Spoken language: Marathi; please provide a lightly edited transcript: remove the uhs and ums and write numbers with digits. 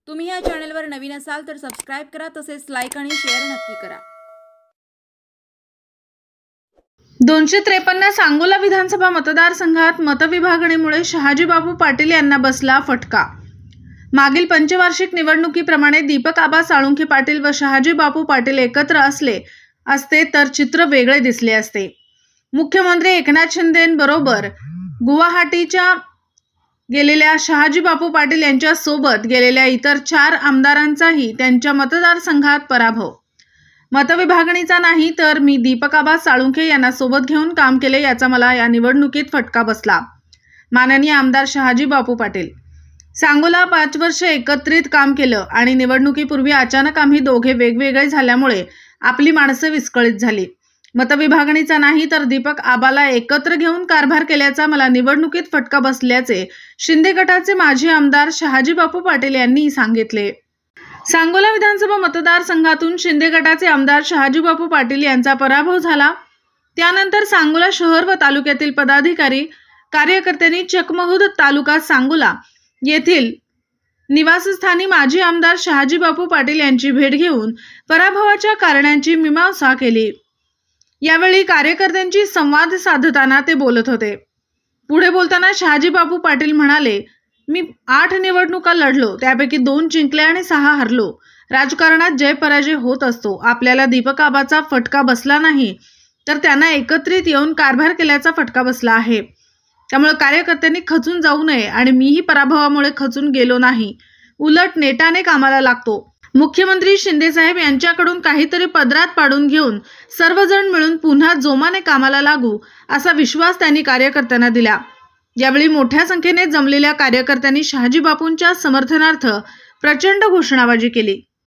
तुम्ही या चॅनलवर नवीन असाल तर सबस्क्राइब करा, तसेच लाईक आणि शेअर नक्की करा। 253 सांगोला विधानसभा मतदारसंघात मतविभागणीमुळे शहाजीबापू पाटील यांना बसला फटका। मागील पंचवार्षिक निवडणुकीप्रमाणे दीपक आबा साळुंखे पाटील व शहाजीबापू पाटील एकत्र असते तर चित्र वेगळे दिसले असते। मुख्यमंत्री एकनाथ शिंदेंबरोबर गुवाहाटीच्या गेलेल्या शहाजीबापू पाटील यांच्या सोबत गेलेल्या इतर 4 आमदारांचाही त्यांच्या मतदारसंघात पराभव। मतविभागणीचा नाही तर मी दीपक आबा साळुंखे यांना सोबत घेऊन काम केले याचा मला या निवडणुकीत फटका बसला। माननीय आमदार शहाजीबापू पाटील, सांगोला 5 वर्ष एकत्रित काम केलं आणि निवडणुकीपूर्वी अचानक आम्ही दोघे वेगवेगळे झाल्यामुळे आपली माणसं विस्कळीत झाली। मतविभागणीचा नाही तर दीपक आबाला एकत्र घेऊन कारभार केल्याचा मला निवडणुकीत फटका बसल्याचे शिंदे गटाचे माजी आमदार शहाजीबापू पाटील यांनी सांगितले। सांगोला विधानसभा मतदारसंघातून शिंदे गटाचे आमदार शहाजीबापू पाटील यांचा पराभव झाला। त्यानंतर सांगोला शहर व तालुक्यातील पदाधिकारी कार्यकर्त्यांनी चकमहूद तालुका सांगोला येथील निवासस्थानी माजी आमदार शहाजीबापू पाटील यांची भेट घेऊन पराभवाच्या कारणांची मीमांसा केली। यावेळी कार्यकर्त्यांची संवाद साधताना ते बोलत होते। पुढे बोलताना शहाजीबापू पाटील म्हणाले, मी 8 निवडणुका लढलो, त्यापैकी 2 जिंकल्या आणि 6 हरलो। राजकारणात जय पराजय होत असतो। आपल्याला दीपक आबाचा फटका बसला नाही तर त्यांना एकत्रित येऊन कारभार केल्याचा फटका बसला आहे। त्यामुळे कार्यकर्त्यांनी खचून जाऊ नये आणि मीही पराभवामुळे खचून गेलो नाही, उलट नेटाने कामाला लागतो। मुख्यमंत्री शिंदे साहेब यांच्याकडून काहीतरी पदरात पाडून घेऊन सर्वजण मिळून पुन्हा जोमाने कामाला लागू असा विश्वास त्यांनी कार्यकर्त्यांना दिला। यावेळी मोठ्या संख्येने जमलेल्या कार्यकर्त्यांनी शहाजीबापूंच्या समर्थनार्थ प्रचंड घोषणाबाजी केली।